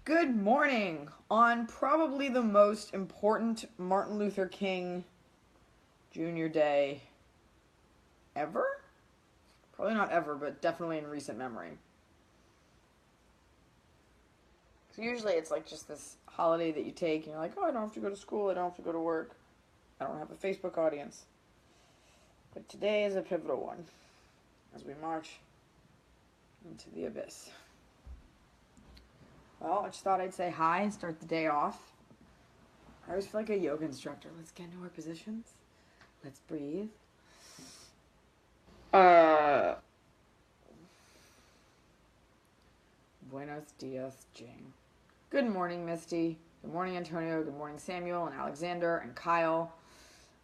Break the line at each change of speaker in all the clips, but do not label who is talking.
Good morning on probably the most important Martin Luther King Jr. Day ever? Probably not ever, but definitely in recent memory. So usually it's like just this holiday that you take and you're like, oh, I don't have to go to school, I don't have to go to work, I don't have a Facebook audience. But today is a pivotal one as we march into the abyss. Well, I just thought I'd say hi and start the day off. I always feel like a yoga instructor. Let's get into our positions. Let's breathe. Buenos dias, Jing. Good morning, Misty. Good morning, Antonio. Good morning, Samuel and Alexander and Kyle.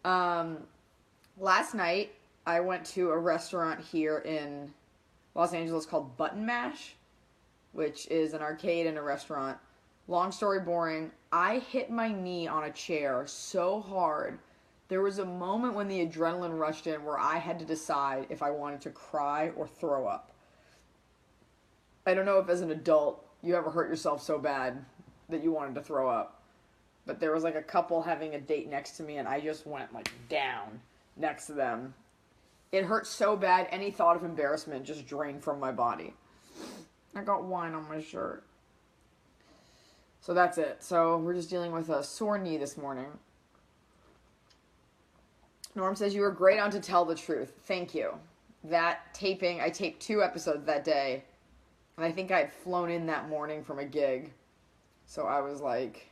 Last night, I went to a restaurant here in Los Angeles called Button Mash, which is an arcade and a restaurant. Long story boring, I hit my knee on a chair so hard. There was a moment when the adrenaline rushed in where I had to decide if I wanted to cry or throw up. I don't know if as an adult you ever hurt yourself so bad that you wanted to throw up. But there was like a couple having a date next to me and I just went like down next to them. It hurt so bad, any thought of embarrassment just drained from my body. I got wine on my shirt. So that's it. So we're just dealing with a sore knee this morning. Norm says, you were great on To Tell the Truth. Thank you. That taping, I taped 2 episodes that day. And I think I had flown in that morning from a gig. So I was like,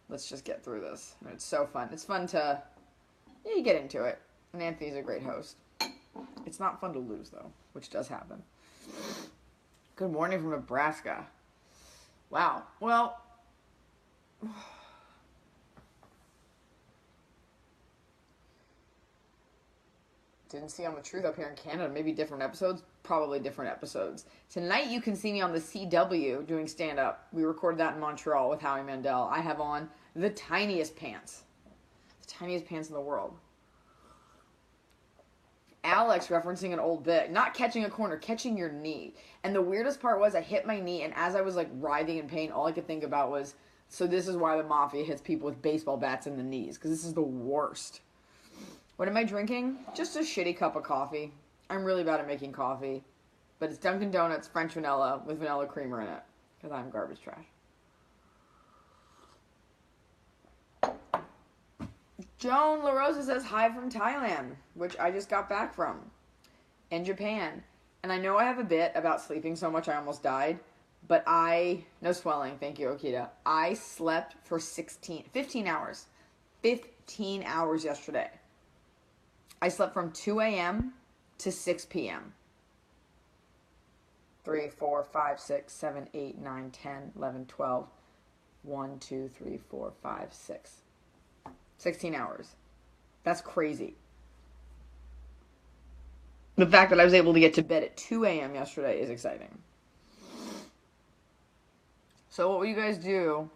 let's just get through this. And it's so fun. It's fun to, you get into it. And Anthony's a great host. It's not fun to lose, though, which does happen. Good morning from Nebraska. Wow. Well, didn't see On the Truth up here in Canada. Maybe different episodes. Probably different episodes. Tonight you can see me on the CW doing stand-up. We recorded that in Montreal with Howie Mandel. I have on the tiniest pants. The tiniest pants in the world. Alex referencing an old bit. Not catching a corner, catching your knee. And the weirdest part was I hit my knee, and as I was like writhing in pain, all I could think about was, so this is why the mafia hits people with baseball bats in the knees. Because this is the worst. What am I drinking? Just a shitty cup of coffee. I'm really bad at making coffee. But it's Dunkin' Donuts French vanilla with vanilla creamer in it. Because I'm garbage trash. Joan LaRosa says hi from Thailand, which I just got back from. And Japan. And I know I have a bit about sleeping so much I almost died. But no swelling, thank you, Okita. I slept for 15 hours. 15 hours yesterday. I slept from 2 a.m. to 6 p.m. 3, 4, 5, 6, 7, 8, 9, 10, 11, 12. 1, 2, 3, 4, 5, 6. 16 hours. That's crazy. The fact that I was able to get to bed at 2 a.m. yesterday is exciting. So what will you guys do?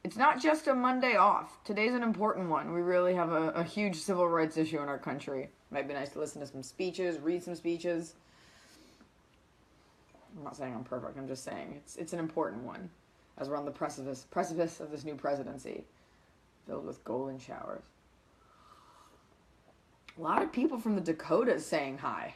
It's not just a Monday off. Today's an important one. We really have a huge civil rights issue in our country. Might be nice to listen to some speeches, read some speeches. I'm not saying I'm perfect. I'm just saying it's an important one as we're on the precipice of this new presidency filled with golden showers. A lot of people from the Dakotas saying hi.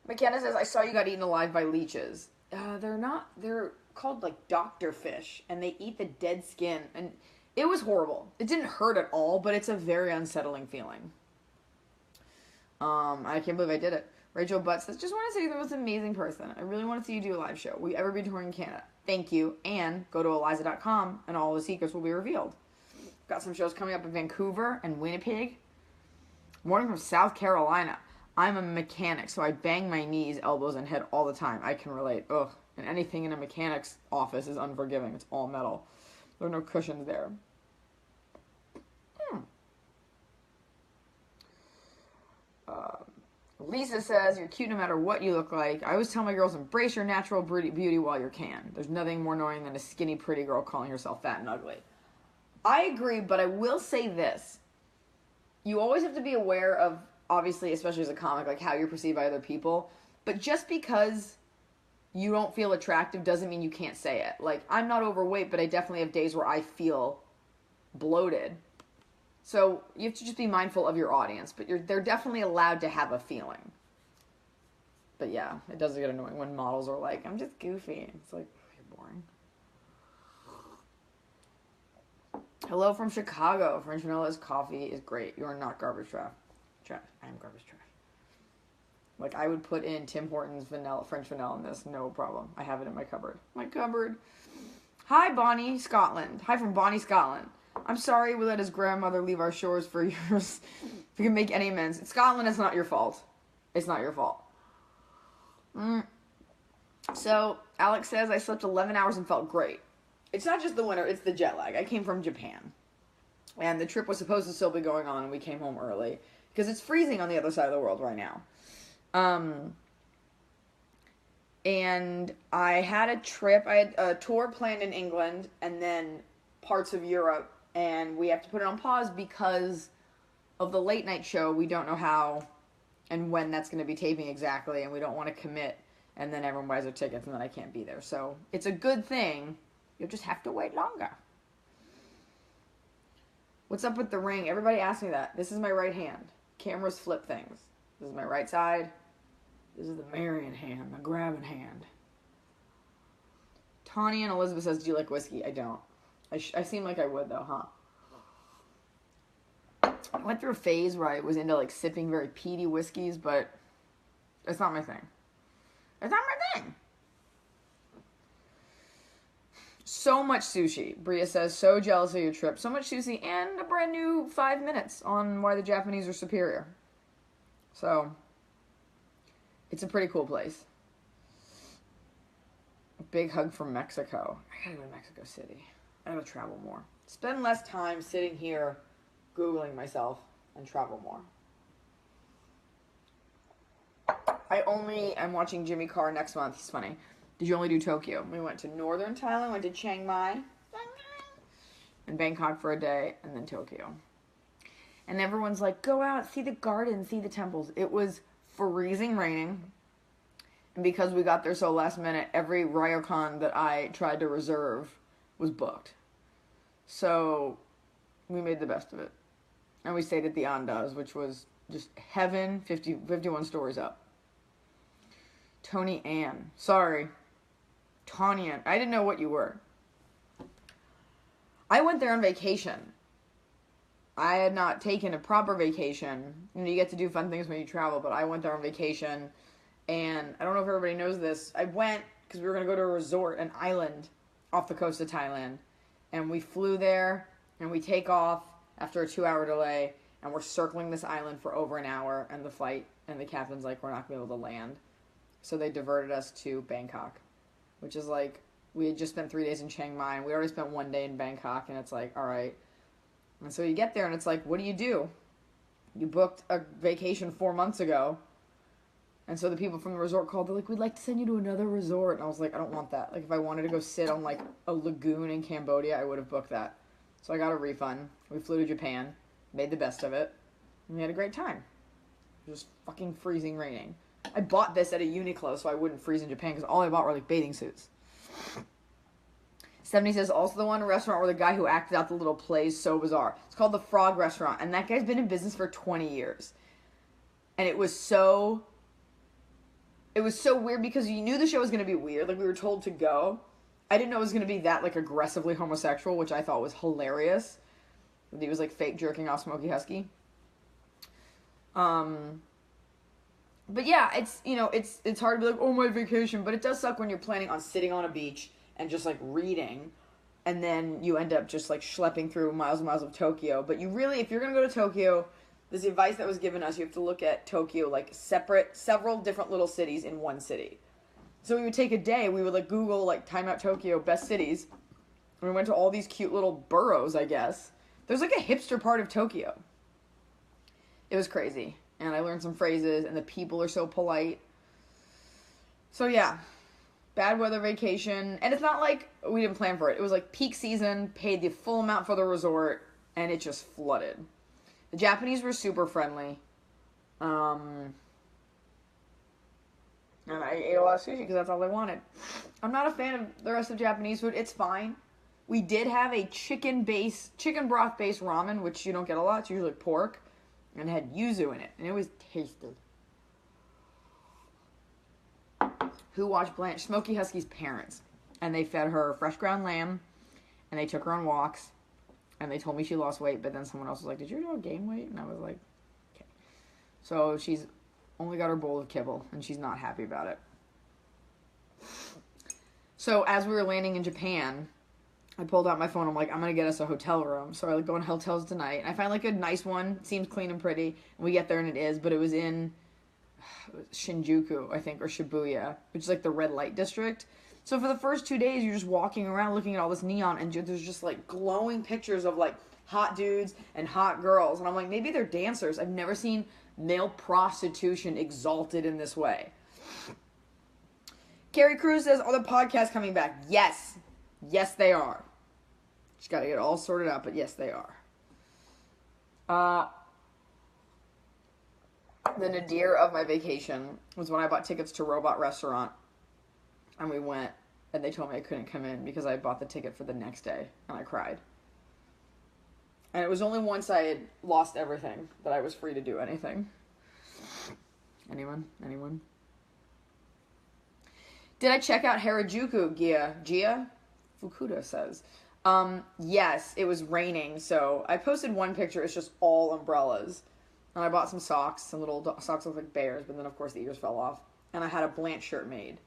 McKenna says, I saw you got eaten alive by leeches. They're called like doctor fish, and they eat the dead skin, and it was horrible. It didn't hurt at all, but it's a very unsettling feeling. I can't believe I did it. Rachel Butt says, just want to say you're the most amazing person. I really want to see you do a live show. Will you ever be touring in Canada? Thank you, and go to Iliza.com, and all the secrets will be revealed. Got some shows coming up in Vancouver and Winnipeg. Morning from South Carolina. I'm a mechanic, so I bang my knees, elbows, and head all the time. I can relate. Ugh. And anything in a mechanic's office is unforgiving. It's all metal. There are no cushions there. Lisa says, you're cute no matter what you look like. I always tell my girls, embrace your natural beauty while you can. There's nothing more annoying than a skinny, pretty girl calling herself fat and ugly. I agree, but I will say this. You always have to be aware of, obviously, especially as a comic, like how you're perceived by other people. But just because you don't feel attractive doesn't mean you can't say it. Like, I'm not overweight, but I definitely have days where I feel bloated. So you have to just be mindful of your audience, but they're definitely allowed to have a feeling. But yeah, it does get annoying when models are like, I'm just goofy. It's like, you're boring. Hello from Chicago. French Vanilla's coffee is great. You're not garbage trash. I am garbage trash. Like, I would put in Tim Hortons French vanilla in this, no problem. I have it in my cupboard. Hi, Bonnie, Scotland. Hi from Bonnie, Scotland. I'm sorry we let his grandmother leave our shores for years. If you can make any amends. Scotland, it's not your fault. It's not your fault. So, Alex says, I slept 11 hours and felt great. It's not just the winter, it's the jet lag. I came from Japan. And the trip was supposed to still be going on, and we came home early. Because it's freezing on the other side of the world right now. And I had a trip. I had a tour planned in England, and then parts of Europe. And we have to put it on pause because of the late night show. We don't know how and when that's going to be taping exactly, and we don't want to commit. And then everyone buys their tickets, and then I can't be there. So it's a good thing. You'll just have to wait longer. What's up with the ring? Everybody asks me that. This is my right hand. Cameras flip things. This is my right side. This is the marrying hand, the grabbing hand. Tawny and Elizabeth says, do you like whiskey? I don't. I seem like I would, though, huh? I went through a phase where I was into, like, sipping very peaty whiskeys, but it's not my thing. It's not my thing. So much sushi. Bria says, so jealous of your trip. So much sushi and a brand new 5 minutes on why the Japanese are superior. So, it's a pretty cool place. A big hug from Mexico. I gotta go to Mexico City. I gotta travel more. Spend less time sitting here Googling myself and travel more. I only am watching Jimmy Carr next month. He's funny. Did you only do Tokyo? We went to northern Thailand, went to Chiang Mai, and Bangkok for a day, and then Tokyo. And everyone's like, go out, see the gardens, see the temples. It was freezing raining. And because we got there so last minute, every ryokan that I tried to reserve was booked. So we made the best of it. And we stayed at the Andaz, which was just heaven, 51 stories up. Tony Ann. Sorry. Tony Ann. I didn't know what you were. I went there on vacation. I had not taken a proper vacation. You know, you get to do fun things when you travel, but I went there on vacation. And I don't know if everybody knows this. I went because we were going to go to a resort, an island off the coast of Thailand. And we flew there, and we take off after a 2-hour delay, and we're circling this island for over an hour, and the flight, and the captain's like, we're not going to be able to land. So they diverted us to Bangkok, which is like, we had just spent 3 days in Chiang Mai, and we already spent 1 day in Bangkok, and it's like, all right. And so you get there, and it's like, what do? You booked a vacation 4 months ago. And so the people from the resort called, they're like, we'd like to send you to another resort. And I was like, I don't want that. Like, if I wanted to go sit on, like, a lagoon in Cambodia, I would have booked that. So I got a refund. We flew to Japan, made the best of it, and we had a great time. It was fucking freezing raining. I bought this at a Uniqlo so I wouldn't freeze in Japan, because all I bought were, like, bathing suits. 70 says, also the one restaurant where the guy who acted out the little plays so bizarre. It's called the Frog Restaurant, and that guy's been in business for 20 years. And it was so weird because you knew the show was going to be weird. Like, we were told to go. I didn't know it was going to be that, like, aggressively homosexual, which I thought was hilarious. He was, like, fake jerking off Smokey Husky. But yeah, it's, you know, it's hard to be like, oh, my vacation. But it does suck when you're planning on sitting on a beach and just, like, reading. And then you end up just, like, schlepping through miles and miles of Tokyo. But you really, if you're going to go to Tokyo, this advice that was given us, you have to look at Tokyo, like, several different little cities in one city. So we would take a day, we would, like, Google, like, Time Out Tokyo, best cities. And we went to all these cute little boroughs, I guess. There's, like, a hipster part of Tokyo. It was crazy. And I learned some phrases, and the people are so polite. So, yeah. Bad weather vacation. And it's not like we didn't plan for it. It was, like, peak season, paid the full amount for the resort, and it just flooded. The Japanese were super friendly. And And I ate a lot of sushi because that's all I wanted. I'm not a fan of the rest of Japanese food. It's fine. We did have a chicken broth based ramen, which you don't get a lot. It's usually pork, and it had yuzu in it, and it was tasty. Who watched Blanche? Smokey Husky's parents, and they fed her fresh ground lamb, and they took her on walks, and they told me she lost weight. But then someone else was like, "Did your dog gain weight?" And I was like, "Okay." So she's only got her bowl of kibble, and she's not happy about it. So as we were landing in Japan, I pulled out my phone. I'm like, I'm going to get us a hotel room. So I go in hotels tonight. And I find like a nice one. It seems clean and pretty. And we get there and it is. But it was in Shinjuku, I think, or Shibuya, which is like the red light district. So for the first 2 days, you're just walking around looking at all this neon. And there's just like glowing pictures of like hot dudes and hot girls. And I'm like, maybe they're dancers. I've never seen male prostitution exalted in this way. Carrie Cruz says, are the podcasts coming back? Yes. Yes, they are. Just got to get it all sorted out, but yes, they are. The nadir of my vacation was when I bought tickets to Robot Restaurant, and we went, and they told me I couldn't come in because I bought the ticket for the next day, and I cried. And it was only once I had lost everything that I was free to do anything. Anyone? Did I check out Harajuku, Gia? Fukuda says. Yes, it was raining, so I posted one picture. It's just all umbrellas. And I bought some socks. Some little socks look like bears, but then, of course, the ears fell off. And I had a Blanche shirt made.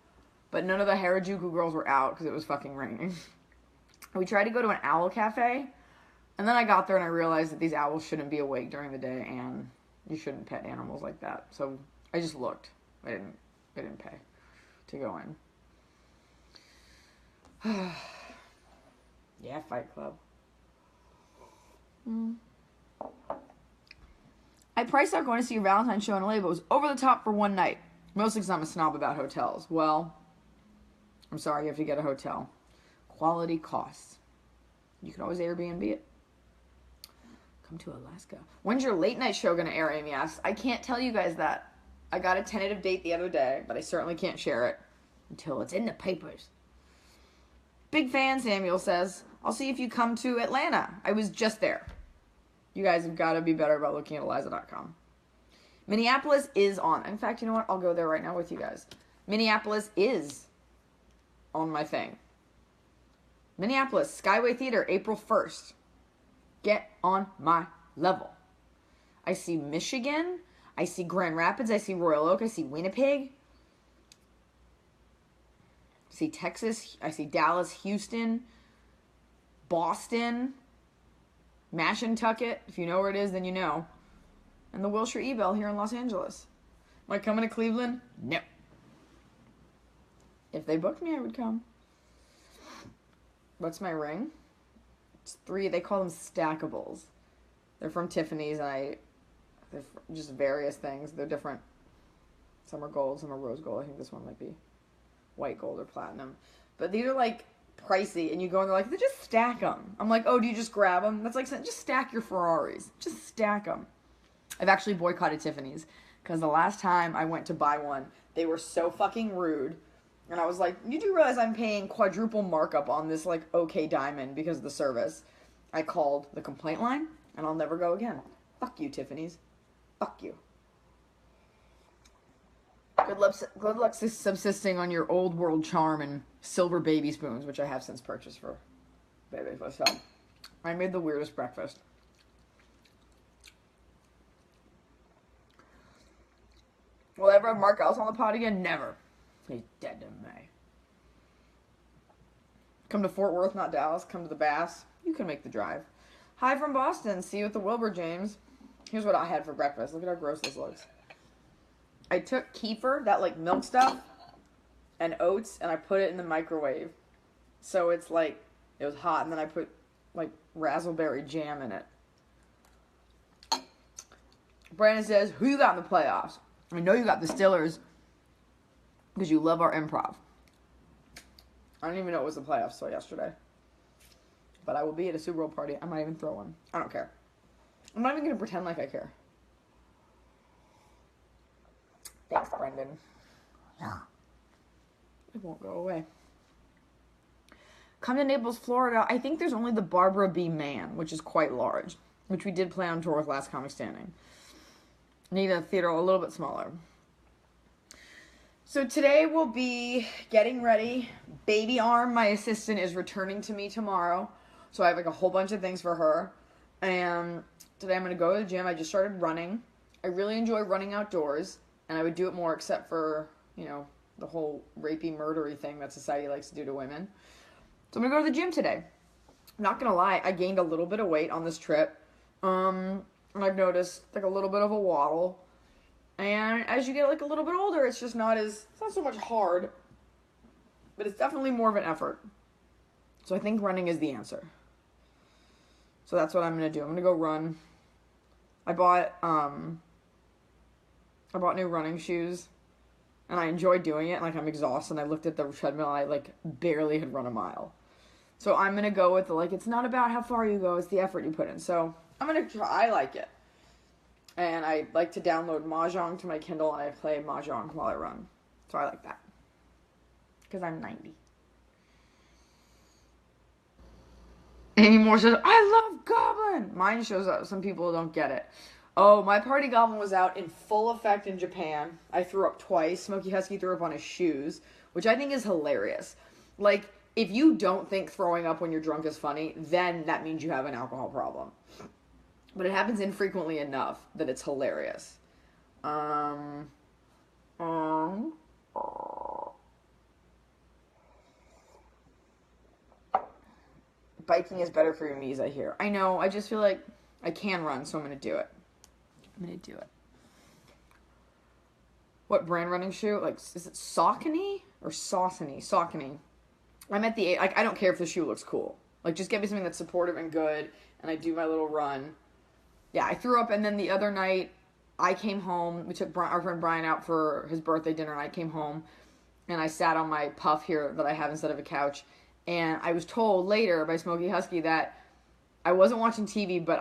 But none of the Harajuku girls were out because it was fucking raining. We tried to go to an owl cafe, and then I got there and I realized that these owls shouldn't be awake during the day, and you shouldn't pet animals like that. So I just looked. I didn't pay to go in. Yeah, Fight Club. I priced out going to see your Valentine's show in LA, but it was over the top for one night. Mostly because I'm a snob about hotels. Well, I'm sorry, you have to get a hotel. Quality costs. You can always Airbnb it. Come to Alaska. When's your late night show going to air, Amy asks. I can't tell you guys that. I got a tentative date the other day, but I certainly can't share it until it's in the papers. Big fan, Samuel says. I'll see if you come to Atlanta. I was just there. You guys have got to be better about looking at Iliza.com. Minneapolis is on. In fact, you know what? I'll go there right now with you guys. Minneapolis is on my thing. Minneapolis, Skyway Theater, April 1st. Get on my level. I see Michigan. I see Grand Rapids. I see Royal Oak. I see Winnipeg. I see Texas. I see Dallas, Houston, Boston, Mashantucket. If you know where it is, then you know. And the Wilshire Ebell here in Los Angeles. Am I coming to Cleveland? No. If they booked me, I would come. What's my ring? It's 3. They call them stackables. They're from Tiffany's, and they're just various things. They're different. Some are gold, some are rose gold. I think this one might be white gold or platinum. But these are like pricey, and you go and they're like, they just stack them. I'm like, oh, do you just grab them? That's like saying, just stack your Ferraris. Just stack them. I've actually boycotted Tiffany's because the last time I went to buy one, they were so fucking rude. And I was like, you do realize I'm paying quadruple markup on this, like, okay diamond because of the service. I called the complaint line, and I'll never go again. Fuck you, Tiffany's. Fuck you. Good luck subsisting on your old world charm and silver baby spoons, which I have since purchased for baby. So I made the weirdest breakfast. Will I ever have Mark Ellis on the pod again? Never. He's dead to me. Come to Fort Worth, not Dallas. Come to the Bass. You can make the drive. Hi from Boston. See you at the Wilbur, James. Here's what I had for breakfast. Look at how gross this looks. I took kefir, that like milk stuff, and oats, and I put it in the microwave. So it's like, it was hot, and then I put like raspberry jam in it. Brandon says, who you got in the playoffs? I know you got the Steelers because you love our improv. I don't even know it was the playoffs till yesterday. But I will be at a Super Bowl party. I might even throw one. I don't care. I'm not even going to pretend like I care. Thanks, Brendan. Yeah. It won't go away. Come to Naples, Florida. I think there's only the Barbara B. Mann, which is quite large, which we did play on tour with Last Comic Standing. Need a theater a little bit smaller. So today we'll be getting ready. Baby Arm, my assistant, is returning to me tomorrow. So I have like a whole bunch of things for her. And today I'm going to go to the gym. I just started running. I really enjoy running outdoors. And I would do it more except for, you know, the whole rapey, murdery thing that society likes to do to women. So I'm going to go to the gym today. I'm not going to lie. I gained a little bit of weight on this trip. And I've noticed like a little bit of a waddle. And as you get like a little bit older, it's just not it's not so much hard, but it's definitely more of an effort. So I think running is the answer. So that's what I'm going to do. I'm going to go run. I bought new running shoes, and I enjoy doing it. Like, I'm exhausted, and I looked at the treadmill, and I like barely had run a mile. So I'm going to go with it's not about how far you go, it's the effort you put in. So I'm going to try. I like it. And I like to download Mahjong to my Kindle, and I play Mahjong while I run. So I like that. Because I'm 90. Amy Moore says, I love Goblin! Mine shows up. Some people don't get it. Oh, my Party Goblin was out in full effect in Japan. I threw up twice. Smokey Husky threw up on his shoes, which I think is hilarious. Like, if you don't think throwing up when you're drunk is funny, then that means you have an alcohol problem. But it happens infrequently enough that it's hilarious. Biking is better for your knees, I hear. I know, I just feel like I can run, so I'm going to do it. What brand running shoe? Like, is it Saucony or Saucony? Saucony. I'm at the, I don't care if the shoe looks cool. Like, just get me something that's supportive and good, and I do my little run. Yeah, I threw up, and then the other night, I came home. We took our friend Brian out for his birthday dinner, and I came home, and I sat on my puff here that I have instead of a couch, and I was told later by Smokey Husky that I wasn't watching TV, but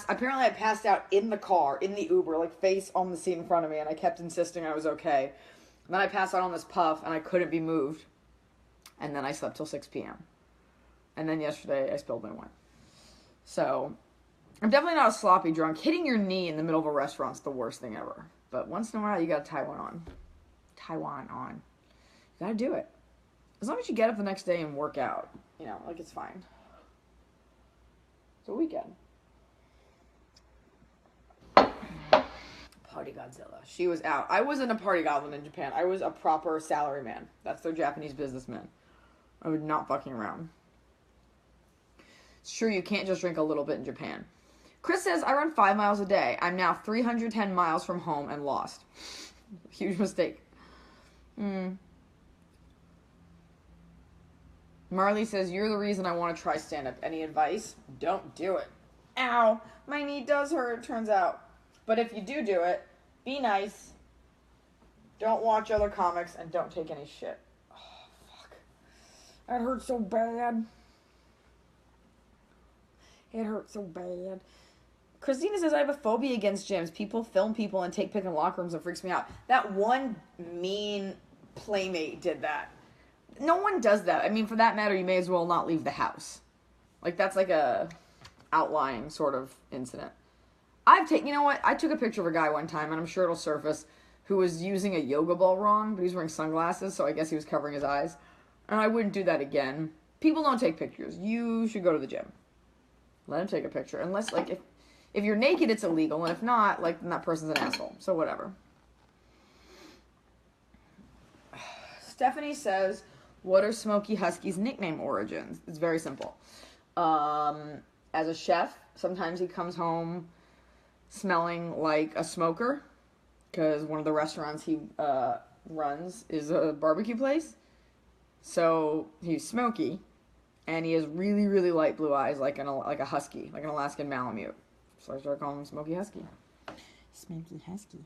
apparently I passed out in the car, in the Uber, like face on the seat in front of me, and I kept insisting I was okay. And then I passed out on this puff, and I couldn't be moved, and then I slept till 6 p.m. And then yesterday, I spilled my wine. So I'm definitely not a sloppy drunk. Hitting your knee in the middle of a restaurant's the worst thing ever. But once in a while, you gotta tie one on. You gotta do it. As long as you get up the next day and work out, you know, like, it's fine. It's a weekend. Party Godzilla. She was out. I wasn't a party goblin in Japan. I was a proper salaryman. That's their Japanese businessman. I was not fucking around. It's true, you can't just drink a little bit in Japan. Chris says, I run 5 miles a day. I'm now 310 miles from home and lost. Huge mistake. Marley says, you're the reason I want to try stand-up. Any advice? Don't do it. Ow. My knee does hurt, it turns out. But if you do it, be nice. Don't watch other comics and don't take any shit. Oh, fuck. That hurts so bad. It hurts so bad. Christina says, I have a phobia against gyms. People film people and take pic in locker rooms. It freaks me out. That one mean playmate did that. No one does that. I mean, for that matter, you may as well not leave the house. Like, that's like a outlying sort of incident. You know what? I took a picture of a guy one time, and I'm sure it'll surface, who was using a yoga ball wrong, but he was wearing sunglasses, so I guess he was covering his eyes. And I wouldn't do that again. People don't take pictures. You should go to the gym. Let him take a picture. Unless, like, if you're naked, it's illegal, and if not, like, then that person's an asshole. So whatever. Stephanie says, what are Smokey Husky's nickname origins? It's very simple. As a chef, sometimes he comes home smelling like a smoker, because one of the restaurants he runs is a barbecue place. So he's smoky, and he has really, really light blue eyes, like a husky, like an Alaskan Malamute. So I started calling him Smokey Husky. Smokey Husky.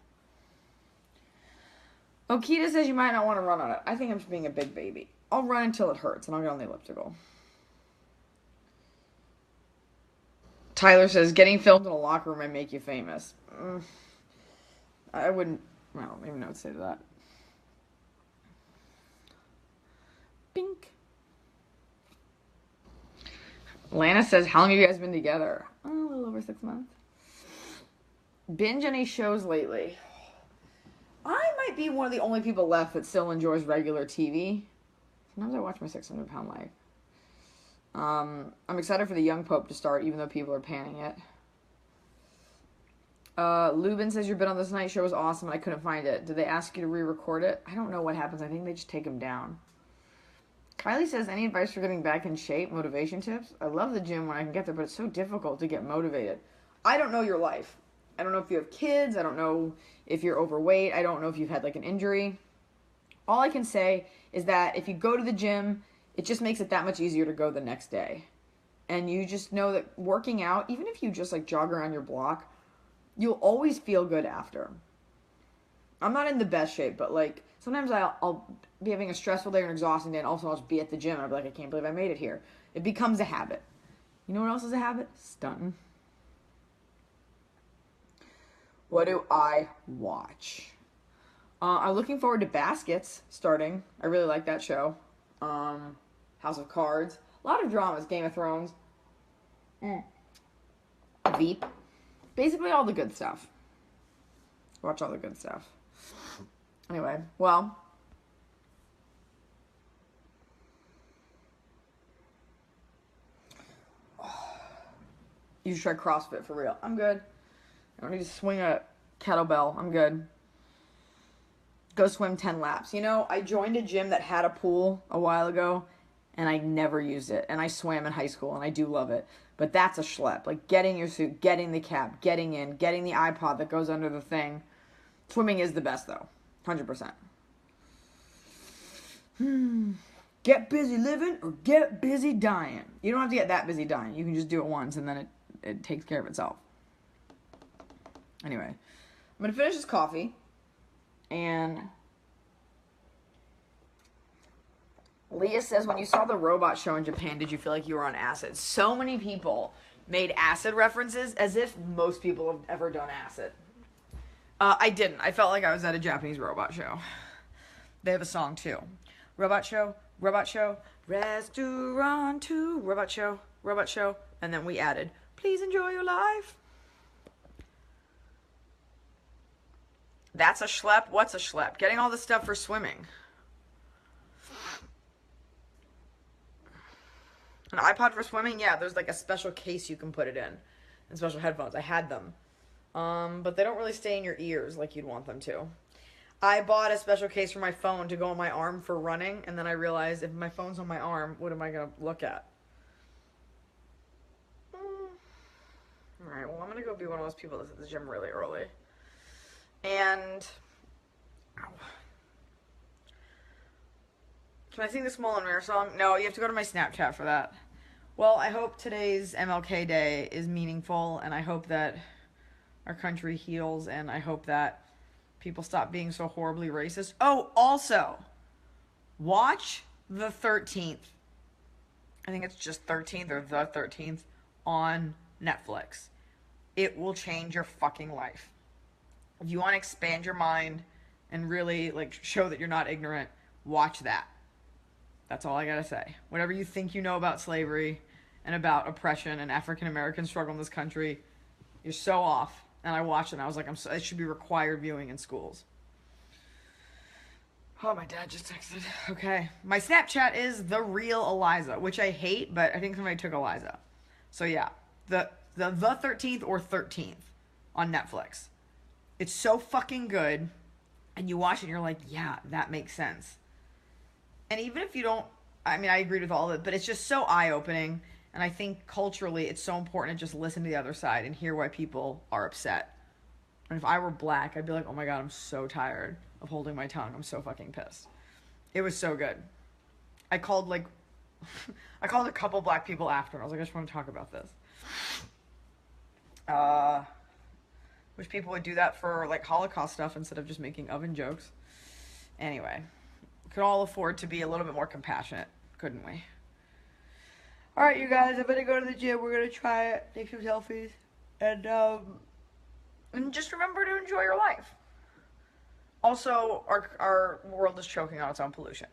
Okita says you might not want to run on it. I think I'm just being a big baby. I'll run until it hurts, and I'll get on the elliptical. Tyler says, getting filmed in a locker room may make you famous. I don't even know what to say to that. Pink. Lana says, how long have you guys been together? Oh, a little over 6 months. Binge any shows lately? I might be one of the only people left that still enjoys regular TV. Sometimes I watch my 600 Pound Life. I'm excited for the Young Pope to start, even though people are panning it. Lubin says your bit on this night show was awesome and I couldn't find it. Did they ask you to re-record it? I don't know what happens. I think they just take them down. Kylie says, any advice for getting back in shape? Motivation tips? I love the gym when I can get there, but it's so difficult to get motivated. I don't know your life. I don't know if you have kids. I don't know if you're overweight. I don't know if you've had like an injury. All I can say is that if you go to the gym, it just makes it that much easier to go the next day. And you just know that working out, even if you just like jog around your block, you'll always feel good after. I'm not in the best shape, but like sometimes I'll be having a stressful day or an exhausting day, and also I'll just be at the gym and I'll be like, I can't believe I made it here. It becomes a habit. You know what else is a habit? Stunting. What do I watch? I'm looking forward to Baskets starting. I really like that show. House of Cards. A lot of dramas. Game of Thrones. Veep. Basically all the good stuff. Watch all the good stuff. Anyway, well. You should try CrossFit for real. I'm good. I don't need to swing a kettlebell. I'm good. Go swim 10 laps. You know, I joined a gym that had a pool a while ago, and I never used it. And I swam in high school, and I do love it. But that's a schlep. Like, getting your suit, getting the cap, getting in, getting the iPod that goes under the thing. Swimming is the best, though. 100%. Get busy living or get busy dying. You don't have to get that busy dying. You can just do it once, and then it takes care of itself. Anyway, I'm going to finish this coffee. And Leah says, when you saw the robot show in Japan, did you feel like you were on acid? So many people made acid references as if most people have ever done acid. I didn't. I felt like I was at a Japanese robot show. They have a song too. Robot show, restaurant too, robot show. And then we added, please enjoy your life. That's a schlep? What's a schlep? Getting all the stuff for swimming. An iPod for swimming? Yeah, there's like a special case you can put it in. And special headphones. I had them. But they don't really stay in your ears like you'd want them to. I bought a special case for my phone to go on my arm for running. And then I realized if my phone's on my arm, what am I going to look at? Alright, well, I'm going to go be one of those people that's at the gym really early. And can I sing the Small and Rare song? No, you have to go to my Snapchat for that. Well, I hope today's MLK Day is meaningful, and I hope that our country heals, and I hope that people stop being so horribly racist. Oh, also, watch the 13th. I think it's just 13th or the 13th on Netflix. It will change your fucking life. If you want to expand your mind and really like show that you're not ignorant, watch that. That's all I gotta say. Whatever you think you know about slavery and about oppression and African American struggle in this country, you're so off. And I watched it and I was like, it should be required viewing in schools. Oh, my dad just texted. Okay. My Snapchat is the real Iliza, which I hate, but I think somebody took Iliza. So yeah, the 13th or 13th on Netflix. It's so fucking good, and you watch it and you're like, yeah, that makes sense. And even if you don't, I mean, I agreed with all of it, but it's just so eye-opening, and I think culturally it's so important to just listen to the other side and hear why people are upset. And if I were black, I'd be like, oh my god, I'm so tired of holding my tongue. I'm so fucking pissed. It was so good. I called a couple black people after. I was like, I just want to talk about this. Wish people would do that for like Holocaust stuff instead of just making oven jokes. Anyway, we could all afford to be a little bit more compassionate, couldn't we? Alright, you guys, I better go to the gym. We're gonna try it, take some selfies, and just remember to enjoy your life. Also, our world is choking on its own pollution.